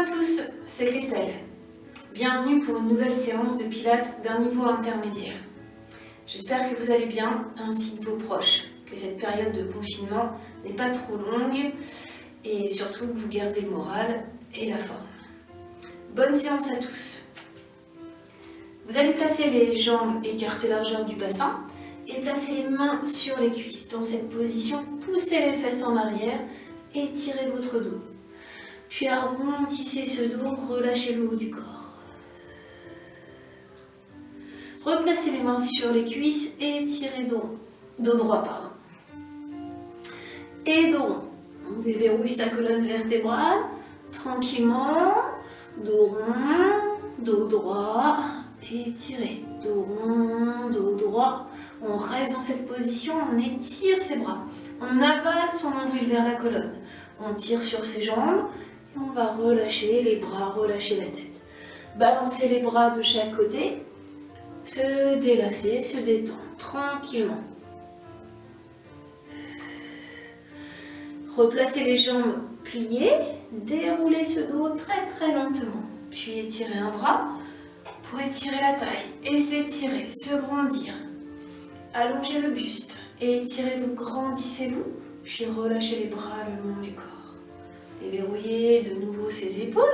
à tous, c'est Christelle. Bienvenue pour une nouvelle séance de pilates d'un niveau intermédiaire. J'espère que vous allez bien, ainsi que vos proches, que cette période de confinement n'est pas trop longue et surtout que vous gardez le moral et la forme. Bonne séance à tous. Vous allez placer les jambes écartées largeur du bassin et placer les mains sur les cuisses. Dans cette position, poussez les fesses en arrière et tirez votre dos. Puis arrondissez ce dos, relâchez le haut du corps. Replacez les mains sur les cuisses et tirez dos droit. Et dos rond. On déverrouille sa colonne vertébrale, tranquillement, dos rond, dos droit, et tirez, dos rond, dos droit. On reste dans cette position, on étire ses bras. On avale son nombril vers la colonne. On tire sur ses jambes. Et on va relâcher les bras, relâcher la tête. Balancer les bras de chaque côté. Se délasser, se détendre tranquillement. Replacez les jambes pliées. Déroulez ce dos très lentement. Puis étirez un bras pour étirer la taille. Et s'étirer, se grandir. Allongez le buste. Et étirez-vous, grandissez-vous. Puis relâchez les bras le long du corps. Déverrouillez de nouveau ses épaules.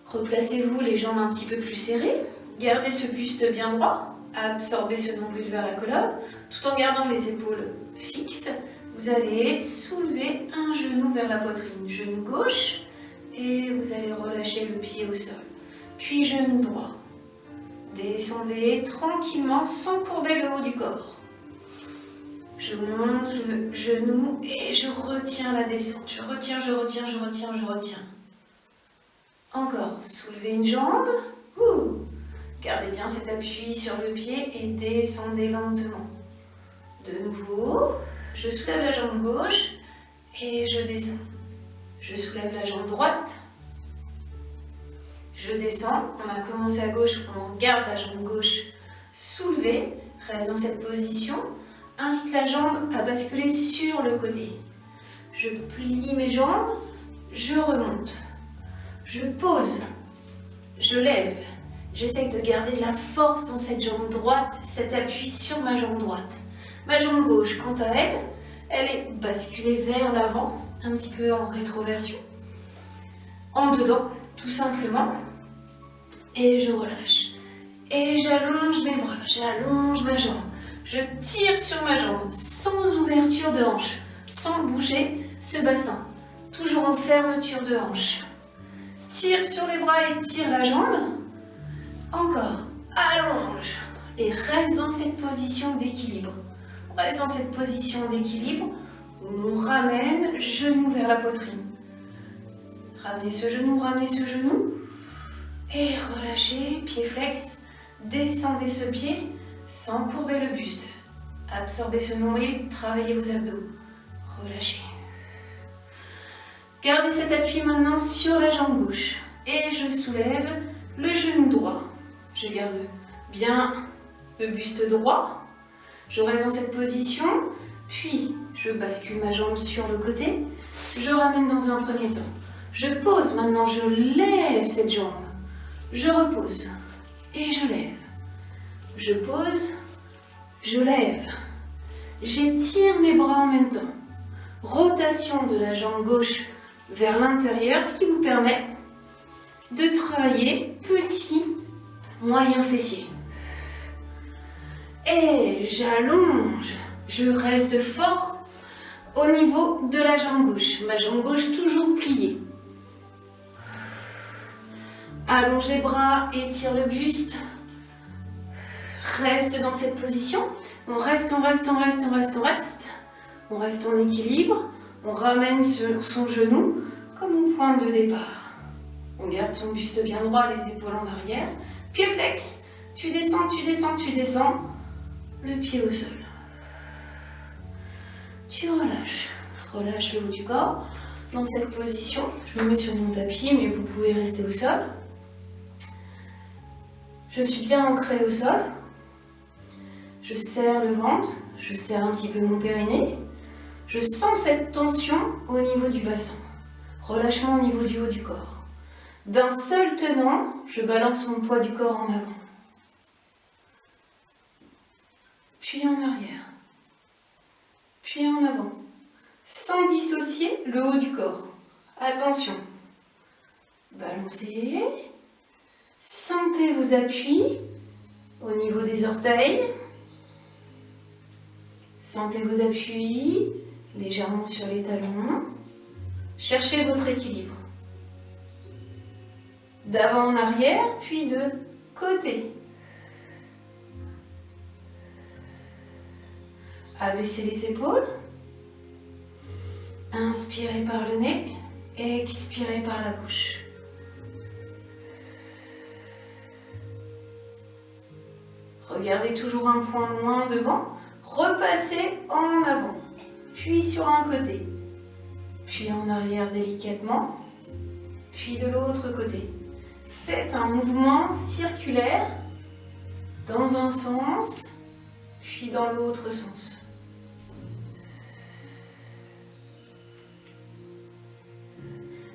Replacez-vous les jambes un petit peu plus serrées. Gardez ce buste bien droit. Absorbez ce nombril vers la colonne. Tout en gardant les épaules fixes, vous allez soulever un genou vers la poitrine. Genou gauche. Et vous allez relâcher le pied au sol. Puis genou droit. Descendez tranquillement sans courber le haut du corps. Je monte le genou et je retiens la descente. Je retiens. Encore, soulevez une jambe. Gardez bien cet appui sur le pied et descendez lentement. De nouveau, je soulève la jambe gauche et je descends. Je soulève la jambe droite. Je descends. On a commencé à gauche, on garde la jambe gauche soulevée. Reste dans cette position. Invite la jambe à basculer sur le côté. Je plie mes jambes, je remonte. Je pose, je lève. J'essaye de garder de la force dans cette jambe droite, cet appui sur ma jambe droite. Ma jambe gauche, quant à elle, elle est basculée vers l'avant, un petit peu en rétroversion. En dedans, tout simplement. Et je relâche. Et j'allonge mes bras, j'allonge ma jambe. Je tire sur ma jambe, sans ouverture de hanche, sans bouger ce bassin. Toujours en fermeture de hanche. Tire sur les bras et tire la jambe. Encore, allonge. Et reste dans cette position d'équilibre. Reste dans cette position d'équilibre où on ramène genou vers la poitrine. Ramenez ce genou. Et relâchez, pied flex. Descendez ce pied. Sans courber le buste. Absorbez ce nombril, travaillez vos abdos. Relâchez. Gardez cet appui maintenant sur la jambe gauche. Et je soulève le genou droit. Je garde bien le buste droit. Je reste dans cette position. Puis, je bascule ma jambe sur le côté. Je ramène dans un premier temps. Je pose maintenant, je lève cette jambe. Je repose. Et je lève. Je pose, je lève, j'étire mes bras en même temps. Rotation de la jambe gauche vers l'intérieur, ce qui vous permet de travailler petit, moyen fessier. Et j'allonge, je reste fort au niveau de la jambe gauche. Ma jambe gauche toujours pliée. Allonge les bras, étire le buste. Reste dans cette position, on reste. On reste en équilibre, on ramène son genou comme au point de départ. On garde son buste bien droit, les épaules en arrière. Pied flex, tu descends. Le pied au sol. Tu relâche le haut du corps. Dans cette position, je me mets sur mon tapis, mais vous pouvez rester au sol. Je suis bien ancrée au sol. Je serre le ventre, je serre un petit peu mon périnée. Je sens cette tension au niveau du bassin. Relâchement au niveau du haut du corps. D'un seul tenant, je balance mon poids du corps en avant. Puis en arrière. Puis en avant. Sans dissocier le haut du corps. Attention. Balancez. Sentez vos appuis au niveau des orteils. Sentez vos appuis légèrement sur les talons. Cherchez votre équilibre. D'avant en arrière, puis de côté. Abaissez les épaules. Inspirez par le nez. Expirez par la bouche. Regardez toujours un point loin devant. Repassez en avant. Puis sur un côté. Puis en arrière délicatement. Puis de l'autre côté. Faites un mouvement circulaire dans un sens, puis dans l'autre sens.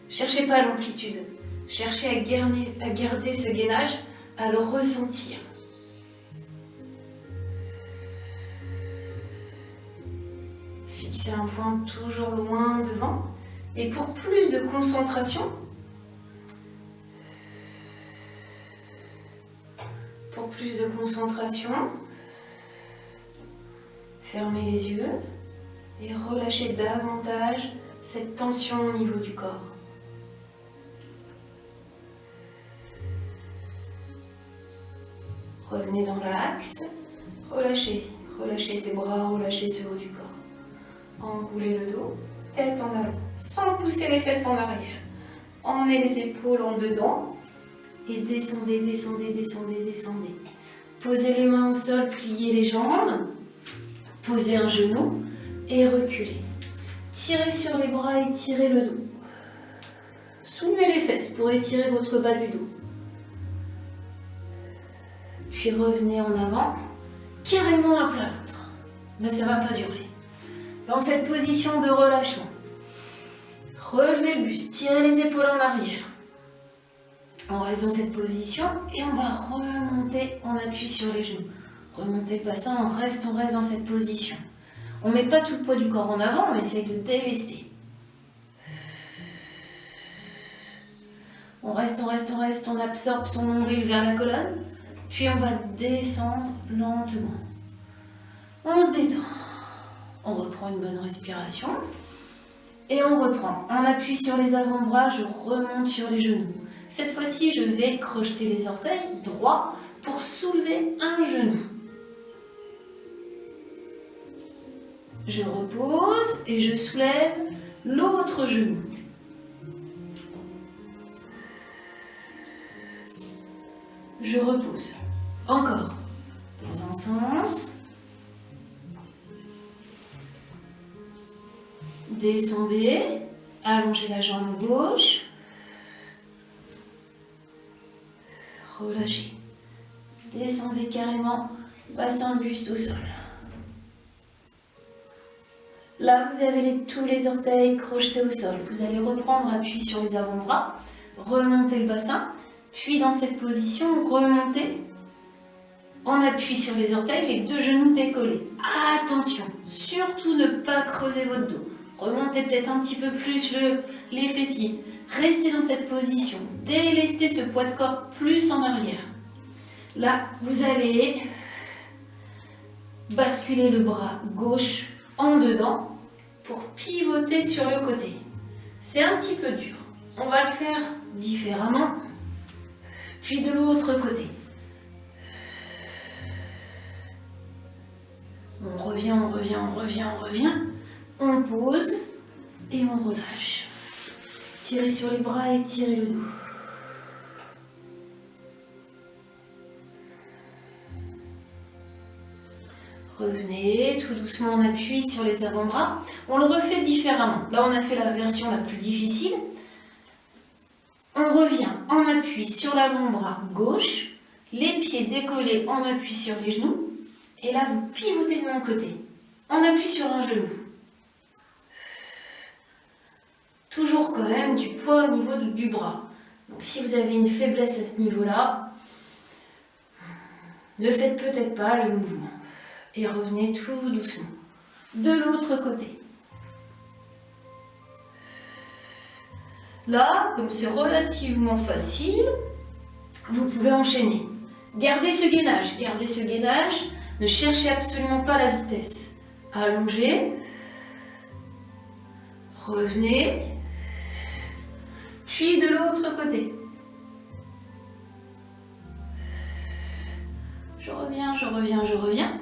Cherchez pas l'amplitude. Cherchez à garder ce gainage, à le ressentir. Fixez un point toujours loin devant. Et pour plus de concentration, fermez les yeux et relâchez davantage cette tension au niveau du corps. Revenez dans l'axe, relâchez ses bras, relâchez ce haut du corps. Enroulez le dos, tête en avant, sans pousser les fesses en arrière. Emmenez les épaules en dedans et descendez, descendez, descendez, descendez. Posez les mains au sol, pliez les jambes, posez un genou et reculez. Tirez sur les bras, étirez le dos. Soulevez les fesses pour étirer votre bas du dos. Puis revenez en avant, carrément à plat ventre. Mais ça ne va pas durer. Dans cette position de relâchement, relevez le buste, tirez les épaules en arrière. On reste dans cette position et on va remonter, on appuie sur les genoux. Remontez le bassin, on reste dans cette position. On ne met pas tout le poids du corps en avant, on essaye de délester. On reste, on absorbe son nombril vers la colonne. Puis on va descendre lentement. On se détend. On reprend une bonne respiration. Et on reprend. On appuie sur les avant-bras, je remonte sur les genoux. Cette fois-ci, je vais crocheter les orteils droits pour soulever un genou. Je repose et je soulève l'autre genou. Je repose. Encore. Dans un sens. Descendez. Allongez la jambe gauche. Relâchez. Descendez carrément. Bassin buste au sol. Là, vous avez tous les orteils crochetés au sol. Vous allez reprendre appui sur les avant-bras. Remontez le bassin. Puis dans cette position, remontez. On appuie sur les orteils, les deux genoux décollés. Attention, surtout ne pas creuser votre dos. Remontez peut-être un petit peu plus les fessiers. Restez dans cette position. Délestez ce poids de corps plus en arrière. Là, vous allez basculer le bras gauche en dedans pour pivoter sur le côté. C'est un petit peu dur. On va le faire différemment. Puis de l'autre côté. On revient. On pose et on relâche. Tirez sur les bras et tirez le dos. Revenez, tout doucement on appuie sur les avant-bras. On le refait différemment. Là on a fait la version la plus difficile. On revient en appui sur l'avant-bras gauche, les pieds décollés en appui sur les genoux, et là vous pivotez de mon côté. On appuie sur un genou. Toujours quand même du poids au niveau du bras. Donc si vous avez une faiblesse à ce niveau-là, ne faites peut-être pas le mouvement. Et revenez tout doucement. De l'autre côté. Là, comme c'est relativement facile, vous pouvez enchaîner. Gardez ce gainage. Gardez ce gainage. Ne cherchez absolument pas la vitesse. Allongez. Revenez. Puis de l'autre côté. Je reviens, je reviens, je reviens.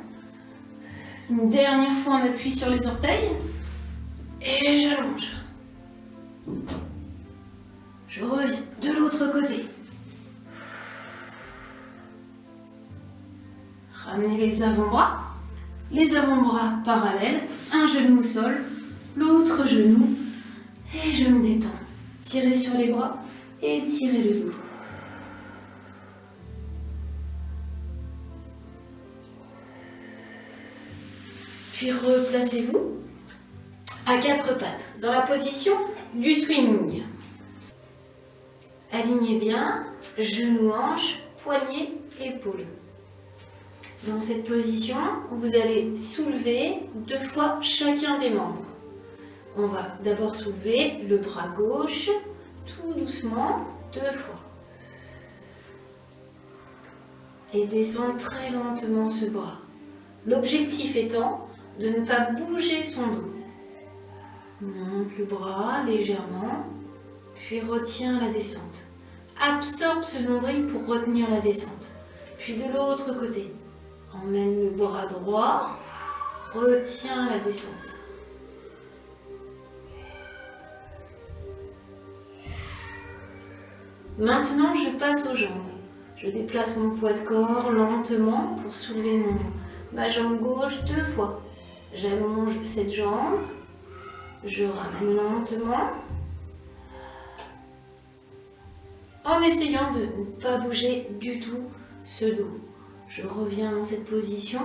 Une dernière fois, on appuie sur les orteils. Et j'allonge. Je reviens de l'autre côté. Ramenez les avant-bras. Les avant-bras parallèles. Un genou au sol. L'autre genou. Et je me détends. Tirez sur les bras et tirez le dos. Puis replacez-vous à quatre pattes dans la position du swimming. Alignez bien, genoux, hanches, poignets, épaules. Dans cette position, vous allez soulever 2 fois chacun des membres. On va d'abord soulever le bras gauche, tout doucement, 2 fois. Et descendre très lentement ce bras. L'objectif étant de ne pas bouger son dos. Monte le bras légèrement, puis retiens la descente. Absorbe ce nombril pour retenir la descente. Puis de l'autre côté, emmène le bras droit, retiens la descente. Maintenant, je passe aux jambes. Je déplace mon poids de corps lentement pour soulever ma jambe gauche 2 fois. J'allonge cette jambe. Je ramène lentement. En essayant de ne pas bouger du tout ce dos. Je reviens dans cette position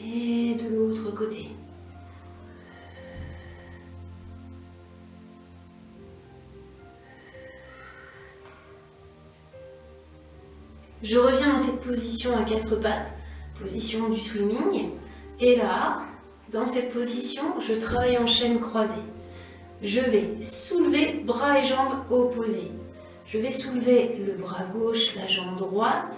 et de l'autre côté. Je reviens dans cette position à 4 pattes, position du swimming. Et là, dans cette position, je travaille en chaîne croisée. Je vais soulever bras et jambes opposés. Je vais soulever le bras gauche, la jambe droite,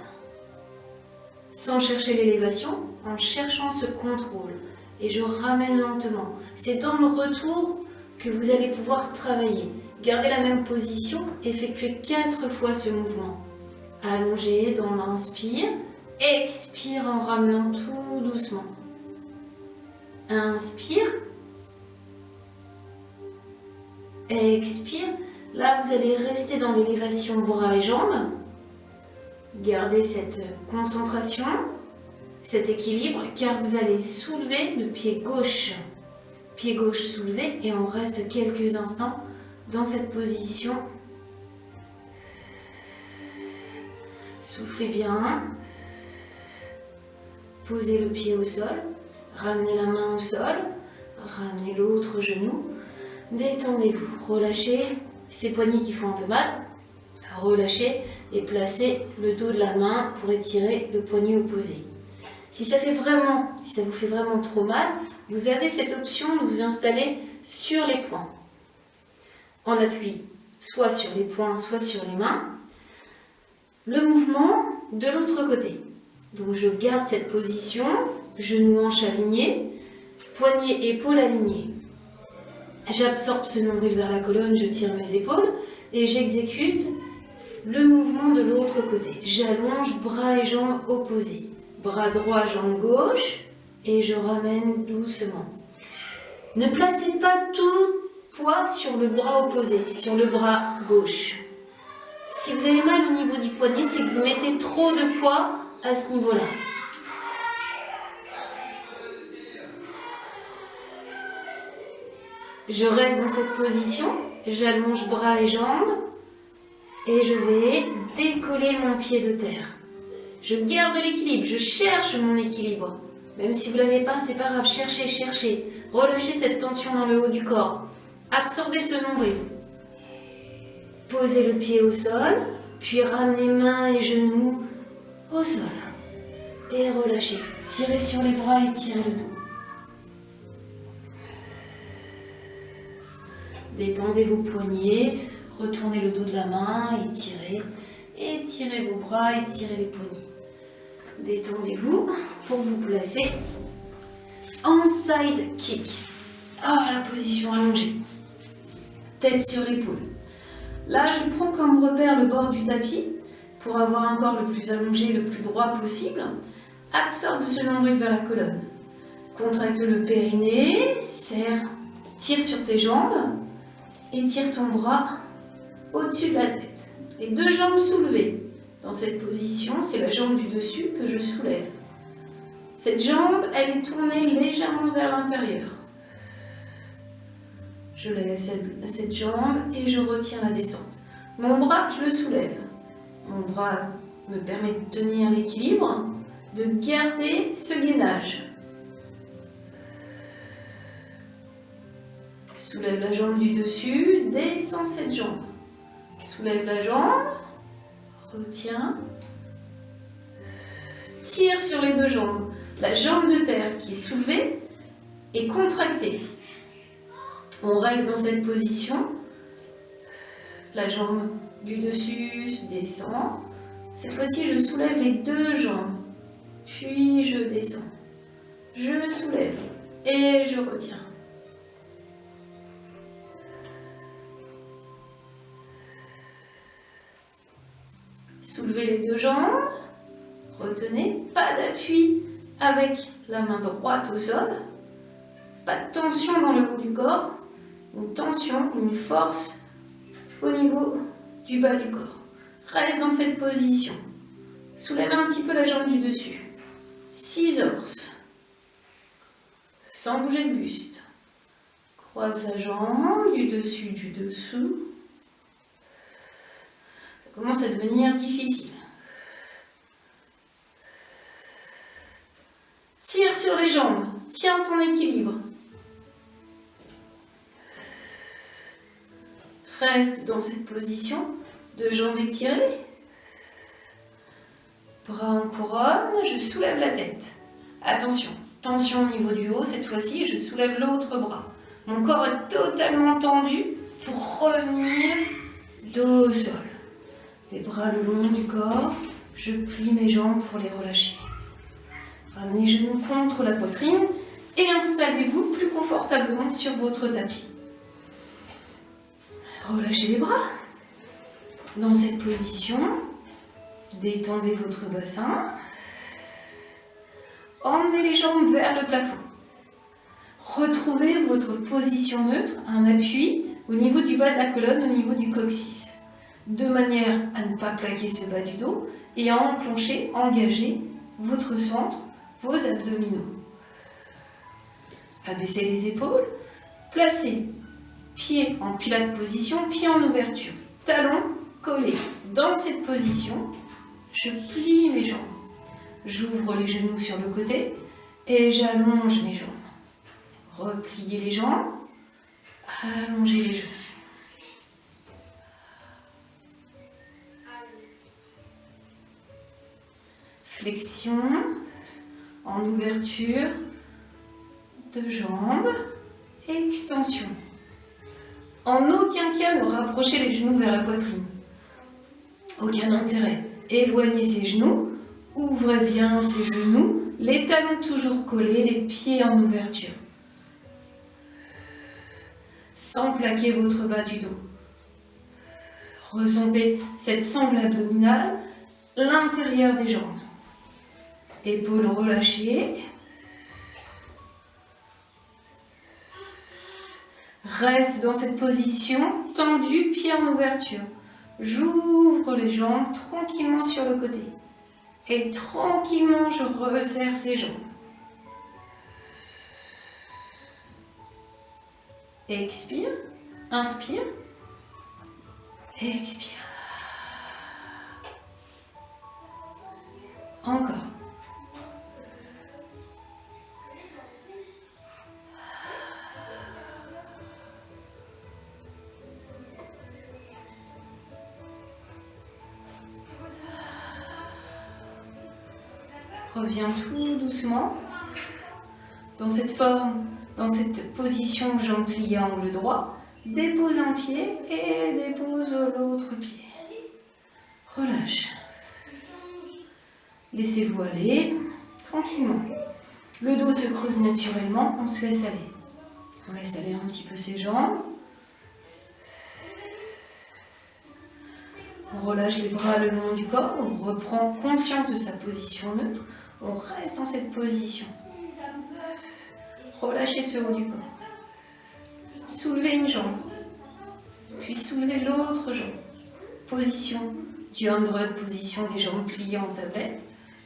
sans chercher l'élévation, en cherchant ce contrôle. Et je ramène lentement. C'est dans le retour que vous allez pouvoir travailler. Gardez la même position, effectuez 4 fois ce mouvement. Allongez dans l'inspire, expire en ramenant tout doucement. Inspire, expire. Là, vous allez rester dans l'élévation bras et jambes. Gardez cette concentration, cet équilibre, car vous allez soulever le pied gauche. Pied gauche soulevé et on reste quelques instants dans cette position. Soufflez bien. Posez le pied au sol. Ramenez la main au sol. Ramenez l'autre genou. Détendez-vous. Relâchez ces poignets qui font un peu mal. Relâchez et placez le dos de la main pour étirer le poignet opposé. Si ça vous fait vraiment trop mal, vous avez cette option de vous installer sur les poings. On appuie soit sur les poings, soit sur les mains. Le mouvement de l'autre côté. Donc je garde cette position, genoux hanches alignés, poignets épaules alignés. J'absorbe ce nombril vers la colonne, je tire mes épaules et j'exécute le mouvement de l'autre côté. J'allonge bras et jambes opposés. Bras droit, jambe gauche et je ramène doucement. Ne placez pas tout poids sur le bras opposé, sur le bras gauche. Si vous avez mal au niveau du poignet, c'est que vous mettez trop de poids à ce niveau-là. Je reste dans cette position, j'allonge bras et jambes et je vais décoller mon pied de terre. Je garde l'équilibre, je cherche mon équilibre. Même si vous ne l'avez pas, c'est pas grave, cherchez, cherchez. Relâchez cette tension dans le haut du corps. Absorbez ce nombril. Posez le pied au sol, puis ramenez mains et genoux au sol. Et relâchez. Tirez sur les bras et tirez le dos. Détendez vos poignets, retournez le dos de la main et tirez. Et tirez vos bras et tirez les poignets. Détendez-vous pour vous placer en side kick. Ah, la position allongée. Tête sur l'épaule. Là, je prends comme repère le bord du tapis pour avoir un corps le plus allongé, le plus droit possible. Absorbe ce nombril vers la colonne. Contracte le périnée, serre, tire sur tes jambes et tire ton bras au-dessus de la tête. Les deux jambes soulevées. Dans cette position, c'est la jambe du dessus que je soulève. Cette jambe, elle est tournée légèrement vers l'intérieur. Je lève cette jambe et je retiens la descente. Mon bras, je le soulève. Mon bras me permet de tenir l'équilibre, de garder ce gainage. Soulève la jambe du dessus, descends cette jambe. Soulève la jambe, retiens. Tire sur les deux jambes. La jambe de terre qui est soulevée et contractée. On reste dans cette position. La jambe du dessus descend. Cette fois-ci, je soulève les deux jambes. Puis je descends. Je soulève et je retiens. Soulevez les deux jambes. Retenez, pas d'appui avec la main droite au sol. Pas de tension dans le haut du corps. Une tension, une force au niveau du bas du corps. Reste dans cette position. Soulève un petit peu la jambe du dessus. Scissors. Sans bouger le buste. Croise la jambe du dessus, du dessous. Ça commence à devenir difficile. Tire sur les jambes. Tiens ton équilibre. Reste dans cette position, deux jambes étirées, bras en couronne, je soulève la tête. Attention, tension au niveau du haut, cette fois-ci je soulève l'autre bras. Mon corps est totalement tendu pour revenir dos au sol. Les bras le long du corps, je plie mes jambes pour les relâcher. Ramenez les genoux contre la poitrine et installez-vous plus confortablement sur votre tapis. Relâchez les bras. Dans cette position, détendez votre bassin. Emmenez les jambes vers le plafond. Retrouvez votre position neutre, un appui au niveau du bas de la colonne, au niveau du coccyx. De manière à ne pas plaquer ce bas du dos et à enclencher, engager votre centre, vos abdominaux. Abaissez les épaules. Placez pied en pilates position, pied en ouverture, talons collés. Dans cette position, je plie mes jambes. J'ouvre les genoux sur le côté et j'allonge mes jambes. Repliez les jambes, allongez les jambes. Flexion, en ouverture de jambes, extension. En aucun cas ne rapprochez les genoux vers la poitrine. Aucun intérêt. Éloignez ses genoux, ouvrez bien ses genoux, les talons toujours collés, les pieds en ouverture. Sans plaquer votre bas du dos. Ressentez cette sangle abdominale, l'intérieur des jambes. Épaules relâchées. Reste dans cette position, tendue, pied en ouverture. J'ouvre les jambes tranquillement sur le côté. Et tranquillement, je resserre ces jambes. Expire, inspire, expire. Encore. Reviens tout doucement dans cette forme, dans cette position jambes pliées à angle droit. Dépose un pied et dépose l'autre pied. Relâche. Laissez-vous aller tranquillement. Le dos se creuse naturellement, on se laisse aller. On laisse aller un petit peu ses jambes. On relâche les bras le long du corps, on reprend conscience de sa position neutre. On reste dans cette position. Relâchez ce haut du corps. Soulevez une jambe, puis soulevez l'autre jambe. Position du hand rug, position des jambes pliées en tablette.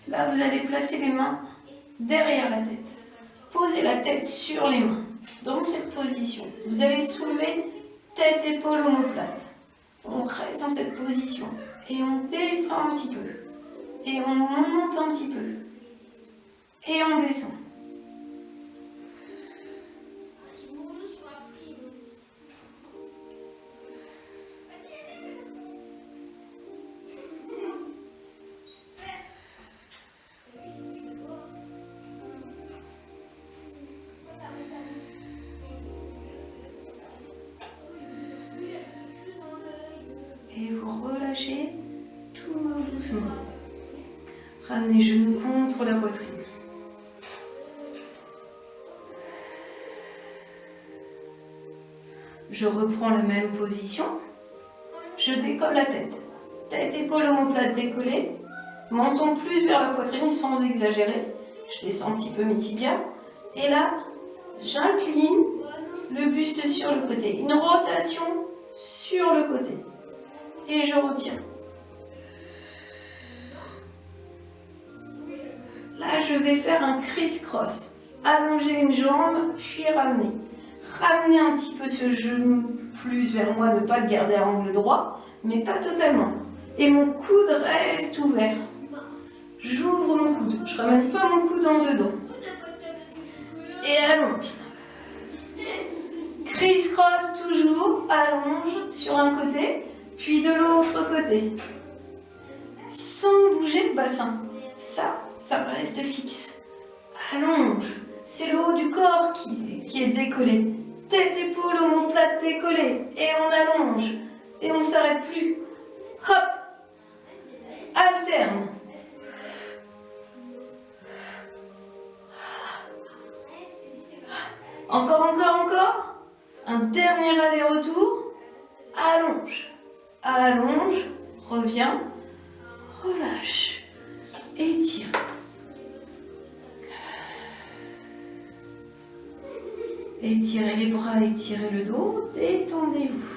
Là, vous allez placer les mains derrière la tête. Posez la tête sur les mains. Dans cette position, vous allez soulever tête, épaule, omoplate. On reste dans cette position et on descend un petit peu. Et on monte un petit peu. Et on descend. Et vous relâchez tout doucement. Ramenez les genoux contre la poitrine. Je reprends la même position. Je décolle la tête. Tête, épaule, omoplate décollée. Menton plus vers la poitrine sans exagérer. Je descends un petit peu mes tibias. Et là, j'incline le buste sur le côté. Une rotation sur le côté. Et je retiens. Là, je vais faire un criss-cross. Allonger une jambe, puis ramener. Ramener un petit peu ce genou plus vers moi, ne pas le garder à angle droit, mais pas totalement. Et mon coude reste ouvert. J'ouvre mon coude. Je ne ramène pas mon coude en dedans. Et allonge. Criss-cross toujours, allonge sur un côté, puis de l'autre côté. Sans bouger le bassin. Ça reste fixe. Allonge. C'est le haut du corps qui est décollé. Tête, épaule, omoplate décollée. Et on allonge. Et on ne s'arrête plus. Hop. Alterne. Encore. Un dernier aller-retour. Allonge. Allonge. Reviens. Relâche. Étire. Étirez les bras, étirez le dos, détendez-vous.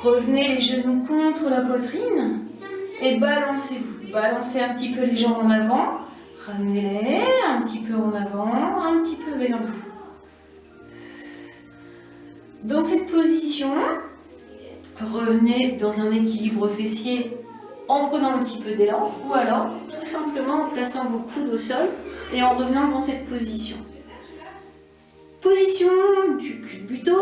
Revenez les genoux contre la poitrine et balancez-vous. Balancez un petit peu les jambes en avant, ramenez-les un petit peu en avant, un petit peu vers vous. Dans cette position, revenez dans un équilibre fessier en prenant un petit peu d'élan ou alors tout simplement en plaçant vos coudes au sol et en revenant dans cette position. Position du culbuto,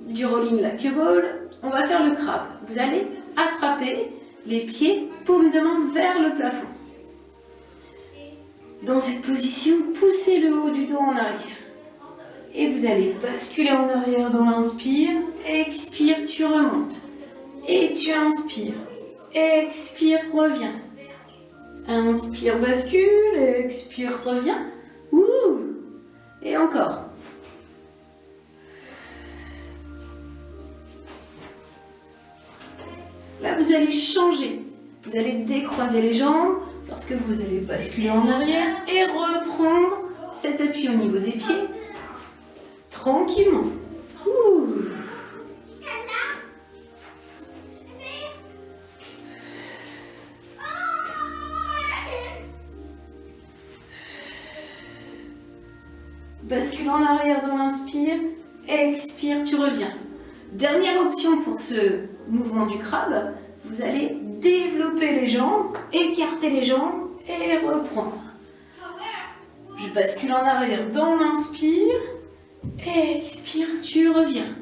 du rolling la queue ball, on va faire le crabe. Vous allez attraper les pieds, paume de main vers le plafond. Dans cette position, poussez le haut du dos en arrière. Et vous allez basculer en arrière dans l'inspire, expire, tu remontes. Et tu inspires, expire, reviens. Inspire, bascule, expire, reviens. Ouh. Et encore. Là, vous allez changer. Vous allez décroiser les jambes lorsque vous allez basculer en arrière et reprendre cet appui au niveau des pieds tranquillement. Ouh. Bascule en arrière dans l'inspire, expire, tu reviens. Dernière option pour ce mouvement du crabe, vous allez développer les jambes, écarter les jambes et reprendre. Je bascule en arrière dans l'inspire, expire, tu reviens.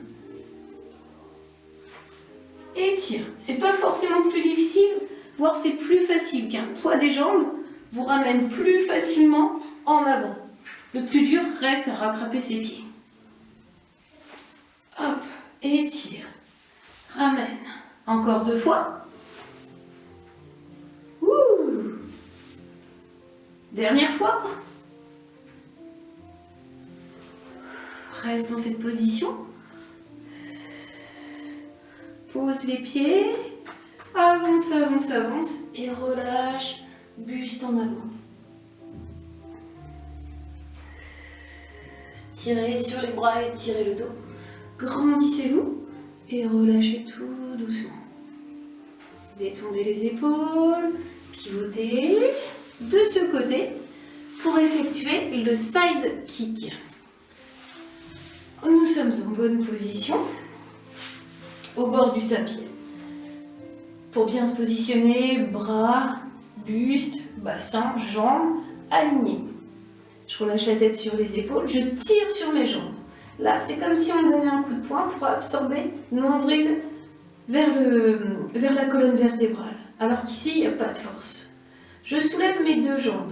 Étire. C'est pas forcément plus difficile, voire c'est plus facile car le poids des jambes vous ramène plus facilement en avant. Le plus dur reste à rattraper ses pieds. Hop, étire, ramène. Encore 2 fois. Ouh. Dernière fois. Reste dans cette position. Pose les pieds. Avance, avance, avance. Et relâche. Buste en avant. Tirez sur les bras et tirez le dos. Grandissez-vous et relâchez tout doucement. Détendez les épaules, pivotez de ce côté pour effectuer le side kick. Nous sommes en bonne position au bord du tapis. Pour bien se positionner, bras, buste, bassin, jambes alignés. Je relâche la tête sur les épaules, je tire sur mes jambes. Là, c'est comme si on me donnait un coup de poing pour absorber le nombril vers la colonne vertébrale. Alors qu'ici, il n'y a pas de force. Je soulève mes 2 jambes.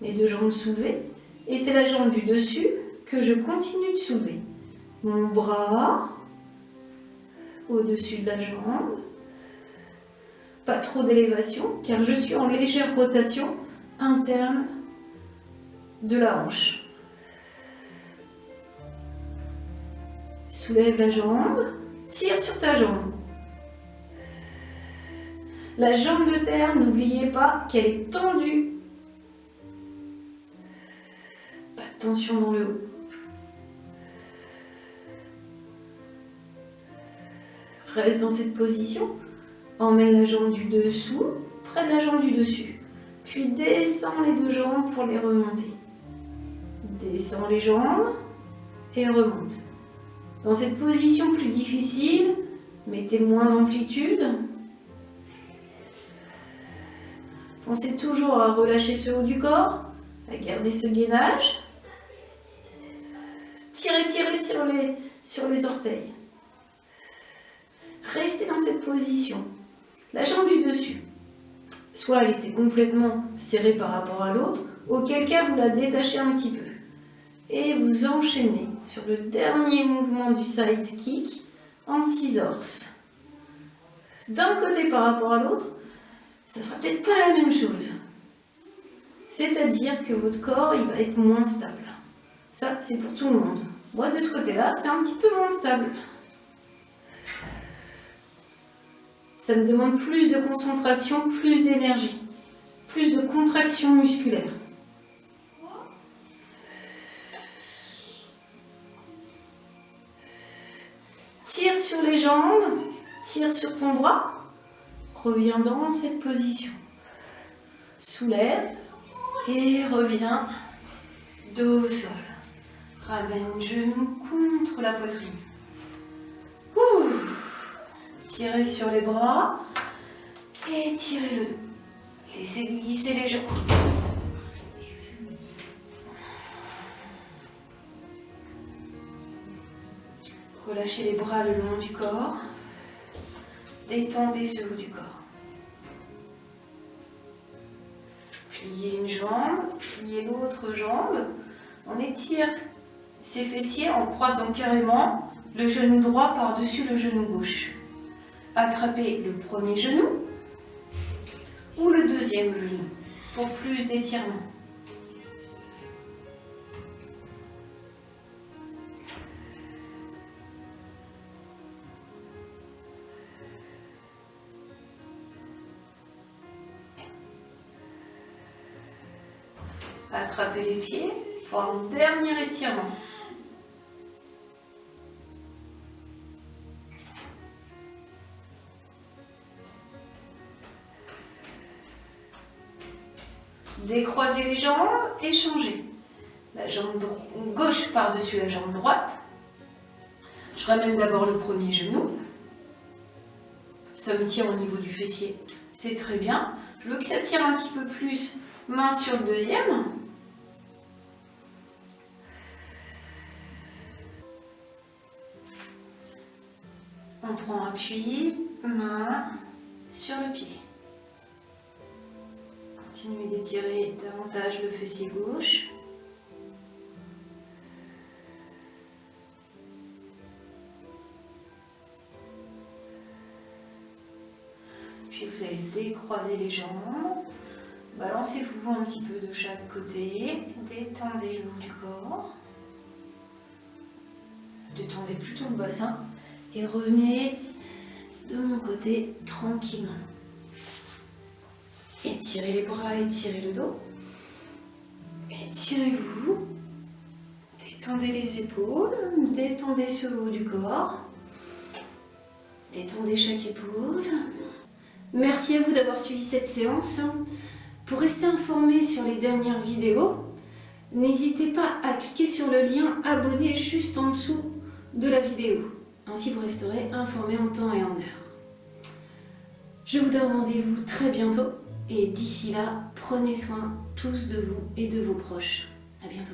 Mes 2 jambes soulevées. Et c'est la jambe du dessus que je continue de soulever. Mon bras au-dessus de la jambe. Pas trop d'élévation, car je suis en légère rotation interne de la hanche. Soulève la jambe, tire sur ta jambe. La jambe de terre, n'oubliez pas qu'elle est tendue. Pas de tension dans le haut. Reste dans cette position. Emmène la jambe du dessous, près de la jambe du dessus. Puis descends les 2 jambes pour les remonter. Descends les jambes et remonte. Dans cette position plus difficile, mettez moins d'amplitude. Pensez toujours à relâcher ce haut du corps, à garder ce gainage. Tirez, tirez sur les orteils. Restez dans cette position. La jambe du dessus, soit elle était complètement serrée par rapport à l'autre, auquel cas vous la détachez un petit peu. Et vous enchaînez sur le dernier mouvement du side kick en scissors. D'un côté par rapport à l'autre, ça ne sera peut-être pas la même chose. C'est-à-dire que votre corps, il va être moins stable. Ça, c'est pour tout le monde. Moi, de ce côté-là, c'est un petit peu moins stable. Ça me demande plus de concentration, plus d'énergie, plus de contraction musculaire. Tire sur les jambes, tire sur ton bras, reviens dans cette position. Soulève et reviens dos au sol. Ramène genou contre la poitrine. Ouh. Tirez sur les bras et tirez le dos. Laissez glisser les jambes. Relâchez les bras le long du corps. Détendez ce haut du corps. Pliez une jambe, pliez l'autre jambe. On étire ses fessiers en croisant carrément le genou droit par-dessus le genou gauche. Attrapez le premier genou ou le deuxième genou pour plus d'étirement. Attrapez les pieds pour un dernier étirement. Décroisez les jambes et changez. La jambe gauche par-dessus la jambe droite. Je ramène d'abord le premier genou. Ça me tire au niveau du fessier, c'est très bien. Je veux que ça tire un petit peu plus, main sur le deuxième. On prend appui, main sur le pied. Continuez d'étirer davantage le fessier gauche. Puis vous allez décroiser les jambes. Balancez-vous un petit peu de chaque côté. Détendez le haut du corps. Détendez plutôt le bassin. Et revenez de mon côté tranquillement. Étirez les bras, étirez le dos. Étirez-vous. Détendez les épaules. Détendez sur le haut du corps. Détendez chaque épaule. Merci à vous d'avoir suivi cette séance. Pour rester informé sur les dernières vidéos, n'hésitez pas à cliquer sur le lien abonné juste en dessous de la vidéo. Ainsi vous resterez informé en temps et en heure. Je vous donne rendez-vous très bientôt et d'ici là, prenez soin tous de vous et de vos proches. À bientôt.